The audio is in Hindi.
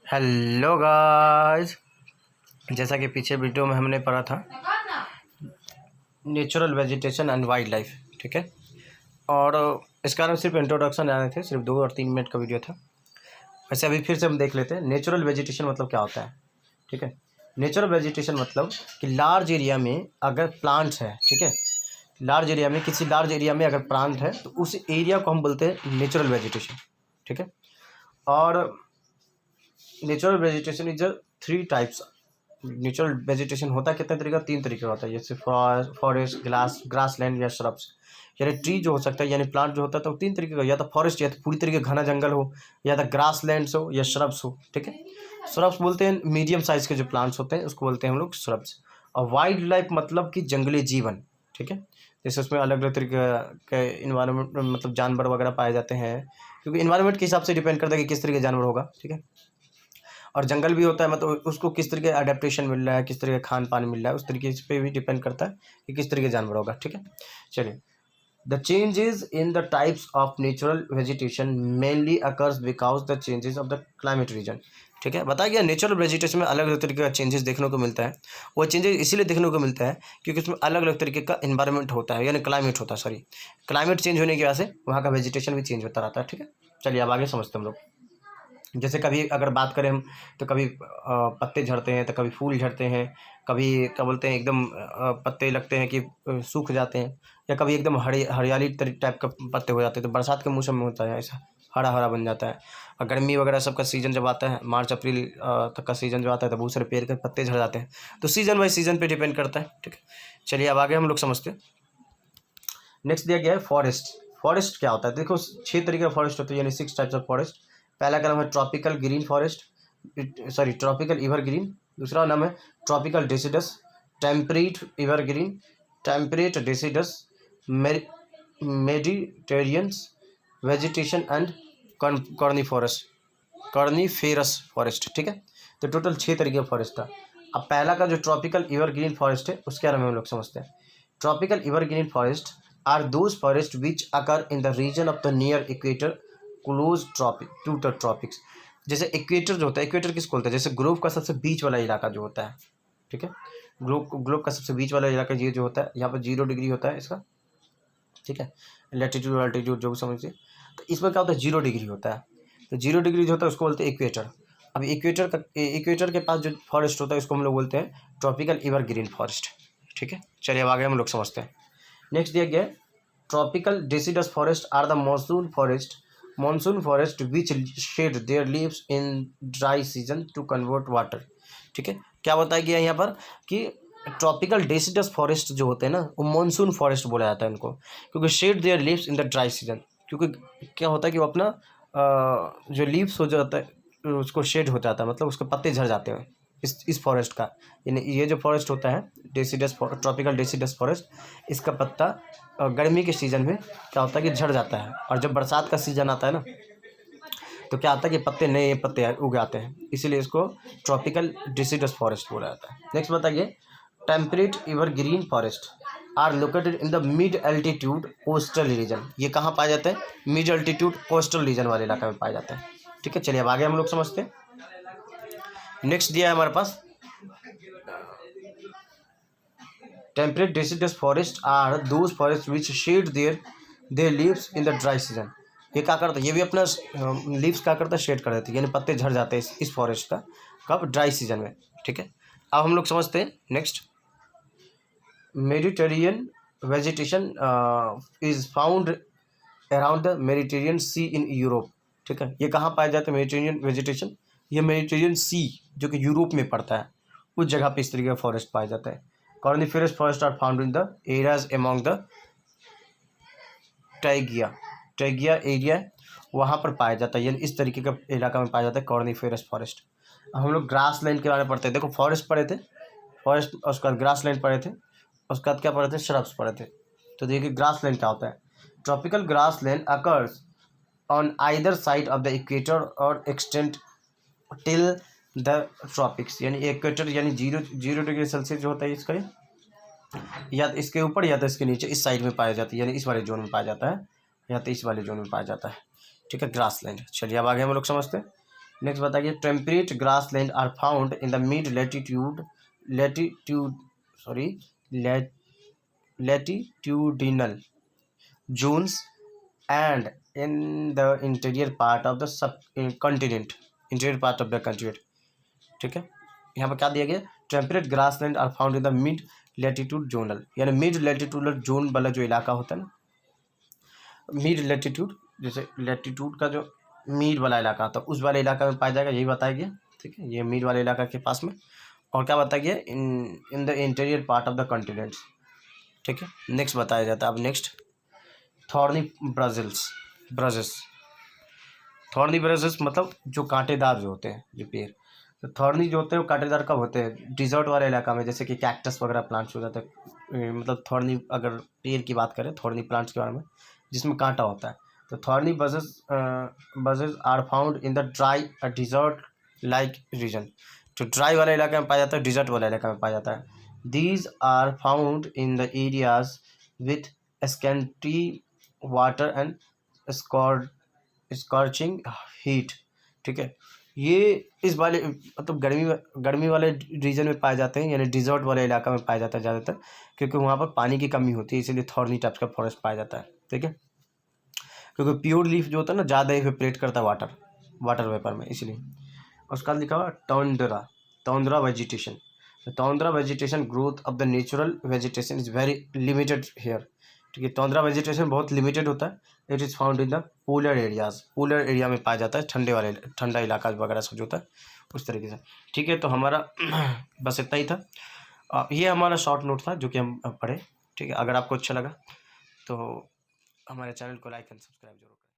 हेलो गाइस, जैसा कि पीछे वीडियो में हमने पढ़ा था natural vegetation and wild life, ठीक है। और इसका हम सिर्फ इंट्रोडक्शन आए थे, सिर्फ 2 और 3 मिनट का वीडियो था। वैसे अभी फिर से हम देख लेते हैं नेचुरल वेजिटेशन मतलब क्या होता है, ठीक है। नेचुरल वेजिटेशन मतलब कि लार्ज एरिया में अगर प्लांट्स है, ठीक है, लार्ज एरिया में किसी लार्ज एरिया में अगर प्लांट है तो उस एरिया को हम बोलते हैं नेचुरल वेजिटेशन, ठीक है। और natural vegetation is 3 types. Natural vegetation होता है कितने तरीके का? 3 तरीके का होता है, जैसे फॉरेस्ट, ग्रास लैंड या श्रब्स। यानी ट्री जो हो सकता है, यानी प्लांट जो होता है तो 3 तरीके का, या तो फॉरेस्ट या तो पूरी तरीके घना जंगल हो, या तो ग्रास लैंड्स हो या श्रब्स हो, ठीक है। श्रब्स बोलते हैं मीडियम साइज के जो प्लांट्स होते हैं उसको बोलते हैं हम लोग श्रब्स। और वाइल्ड लाइफ मतलब कि जंगली जीवन, ठीक है। जैसे उसमें अलग अलग तरीके के इन्वायरमेंट मतलब जानवर वगैरह पाए जाते हैं, क्योंकि इन्वायरमेंट के हिसाब से डिपेंड करता है कि किस तरीके का जानवर होगा, ठीक है। और जंगल भी होता है, मतलब उसको किस तरीके का अडेप्टेशन मिल रहा है, किस तरीके का खान पान मिल रहा है, उस तरीके पे भी डिपेंड करता है कि किस तरीके का जानवर होगा, ठीक है। चलिए, the changes in the types of natural vegetation mainly occurs because the changes of the climate reason, ठीक है। बताया गया नेचुरल वेजिटेशन में अलग अलग तरीके का चेंजेस देखने को मिलता है। वो चेंजेस इसीलिए देखने को मिलता है क्योंकि उसमें अलग अलग तरीके का इन्वायरमेंट होता है, यानी क्लाइमेट होता है, सॉरी, क्लाइमेट चेंज होने की वजह से वहाँ का वेजिटेशन भी चेंज होता रहता है, ठीक है। चलिए अब आगे समझते हैं हम लोग। जैसे कभी अगर बात करें हम तो कभी पत्ते झड़ते हैं, तो कभी फूल झड़ते हैं, कभी क्या बोलते हैं एकदम पत्ते लगते हैं कि सूख जाते हैं, या कभी एकदम हरियाली टाइप का पत्ते हो जाते हैं। तो बरसात के मौसम में होता है ऐसा, हरा हरा बन जाता है। और गर्मी वगैरह सबका सीज़न जब आता है, मार्च अप्रैल तक का सीज़न जो आता है, तो बहुत सारे पेड़ के पत्ते झड़ जाते हैं। तो सीज़न बाई सीज़न पे डिपेंड करता है, ठीक है। चलिए अब आगे हम लोग समझते हैं। नेक्स्ट दिया गया है फॉरेस्ट। फॉरेस्ट क्या होता है? देखो 6 तरीके का फॉरेस्ट होता है, यानी 6 टाइप्स ऑफ फॉरेस्ट। पहला का नाम है tropical green forest, sorry tropical evergreen. दूसरा नाम है tropical deciduous, temperate evergreen, temperate deciduous, Mediterraneans vegetation and coniferous forest, ठीक है। तो टोटल 6 तरीके का फॉरेस्ट था। अब पहला का जो ट्रॉपिकल एवरग्रीन फॉरेस्ट है उसके बारे में हम लोग समझते हैं। Tropical evergreen forest are those forest which occur in the region of the near equator close to the tropics. जैसे इक्वेटर जो होता है, इक्वेटर किसको बोलते हैं? जैसे ग्लोब का सबसे बीच वाला इलाका जो होता है, ठीक है, ग्लोब का सबसे बीच वाला इलाका ये जो होता है, यहाँ पर 0 डिग्री होता है इसका, ठीक है, लैटिट्यूड अल्टीट्यूड जो भी समझिए। तो इसमें क्या होता है, 0 डिग्री होता है। तो 0 डिग्री जो होता है उसको बोलते हैं इक्वेटर। अब इक्वेटर के पास जो फॉरेस्ट होता है उसको हम लोग बोलते हैं ट्रॉपिकल एवरग्रीन फॉरेस्ट, ठीक है। चलिए अब आगे हम लोग समझते हैं। नेक्स्ट दिया गया tropical deciduous forest are the monsoon forest which shed their leaves in dry season to convert water, ठीक है। क्या बताया गया यहाँ पर कि ट्रॉपिकल डेसिडस फॉरेस्ट जो होते हैं ना, वो मानसून फॉरेस्ट बोला जाता है उनको, क्योंकि shade their leaves in the dry season. क्योंकि क्या होता है कि वो अपना जो लीव्स हो जाता है उसको शेड हो जाता है, मतलब उसके पत्ते झड़ जाते हैं इस फॉरेस्ट का। यानी ये जो फॉरेस्ट होता है डेसिडस, ट्रॉपिकल डेसिडस फॉरेस्ट, इसका पत्ता गर्मी के सीज़न में क्या होता है कि झड़ जाता है। और जब बरसात का सीज़न आता है ना, तो क्या आता है कि पत्ते नए पत्ते उग आते हैं, इसीलिए इसको ट्रॉपिकल डेसिडस फॉरेस्ट बोला जाता है। नेक्स्ट बताइए, temperate evergreen forest are located in the mid altitude coastal region. ये कहाँ पाए जाते हैं? मिड एल्टीट्यूड कोस्टल रीजन वाले इलाके में पाए जाते हैं, ठीक है। चलिए अब आगे हम लोग समझते हैं। नेक्स्ट दिया है हमारे पास temperate deciduous forest are those forest which shed their leaves in the dry season. ये क्या करता है? ये भी अपना लीव्स क्या करता है? शेड कर देती है, यानी पत्ते झड़ जाते हैं इस फॉरेस्ट का, कब? ड्राई सीजन में, ठीक है। अब हम लोग समझते हैं next, Mediterranean vegetation is found around the Mediterranean sea in Europe, ठीक है। ये कहाँ पाया जाता है मेडिटेरियन वेजिटेशन? ये मेडिटेरियन सी जो कि यूरोप में पड़ता है, उस जगह पे इस तरीके का फॉरेस्ट पाया जाता है। Coniferous forest are found in the areas among the taiga area, वहाँ पर पाया जाता है, यानी इस तरीके का इलाका में पाया जाता है कॉर्निफेरस फॉरेस्ट। अब हम लोग ग्रास लैंड के बारे में पढ़ते हैं। देखो फॉरेस्ट पढ़े थे, फॉरेस्ट, उसके बाद ग्रास लैंड पढ़े थे, उसके बाद क्या पढ़े थे? श्रब्स पढ़े थे। तो देखिए ग्रास लैंड क्या होता है। Tropical grass land occurs on either side of the equator और एक्सटेंड टिल द ट्रॉपिक्स, यानी इक्वेटर यानी 0 डिग्री सेल्सियस जो होता है इसका, या तो इसके ऊपर या तो इसके नीचे, इस साइड में पाया जाता है, यानी इस वाले जोन में पाया जाता है, या तो इस वाले जोन में पाया जाता है, ठीक है, ग्रास लैंड। चलिए अब आगे हम लोग समझते हैं। नेक्स्ट बताइए, temperate grassland are found in the mid latitudinal zones and in the interior part of the subcontinent, interior part of the continent. ठीक है, यहाँ पर क्या दिया गया, temperate grassland are found in the mid latitude zonal, यानी मिड लैटिट्यूडल जोन वाला जो इलाका होता है ना, मिड लैटिट्यूड, जैसे लैटिट्यूड का जो मिड वाला इलाका था उस वाले इलाका में पाया जाएगा, यही बताया गया। ठीक है, ये मिड वाले इलाका के पास में। और क्या बताया गया, इन the interior part of the continents. ठीक है, नेक्स्ट बताया जाता है। अब नेक्स्ट, थॉर्नी ब्रजेस। थॉर्नी ब्रजेस मतलब जो कांटेदार जो होते हैं जो पेड़, तो थॉर्नी जो होते हैं वो कांटेदार कब होते हैं, डिजर्ट वाले इलाका में, जैसे कि कैक्टस वगैरह प्लांट्स हो जाते हैं। मतलब थॉर्नी, अगर पेड़ की बात करें थॉर्नी प्लांट्स के बारे में, जिसमें कांटा होता है, तो thorny bushes are found in the dry desert like region. तो ड्राई वाले इलाके में पाया जाता है, डिजर्ट वाले इलाके में पाया जाता है। These are found in the areas with scanty water and scorching heat. ठीक है, ये इस वाले मतलब गर्मी वाले रीजन में पाए जाते हैं, यानी डिजर्ट वाले इलाका में पाया जाता है ज़्यादातर, क्योंकि वहाँ पर पानी की कमी होती है, इसीलिए थॉर्नी टाइप्स का फॉरेस्ट पाया जाता है। ठीक है, क्योंकि प्योर लीफ जो होता है ना ज़्यादा इवेपोरेट करता है वाटर वेपर में, इसलिए। उसका लिखा हुआ tundra vegetation. Tundra vegetation growth of the natural vegetation is very limited here. ठीक है, टोंड्रा वेजिटेशन बहुत लिमिटेड होता है। It is found in the polar areas, polar area में पाया जाता है, ठंडा इलाका वगैरह सब जो होता है उस तरीके से। ठीक है, तो हमारा बस इतना ही था। ये हमारा शॉर्ट नोट था जो कि हम पढ़े। ठीक है, अगर आपको अच्छा लगा तो हमारे चैनल को लाइक एंड सब्सक्राइब जरूर करें।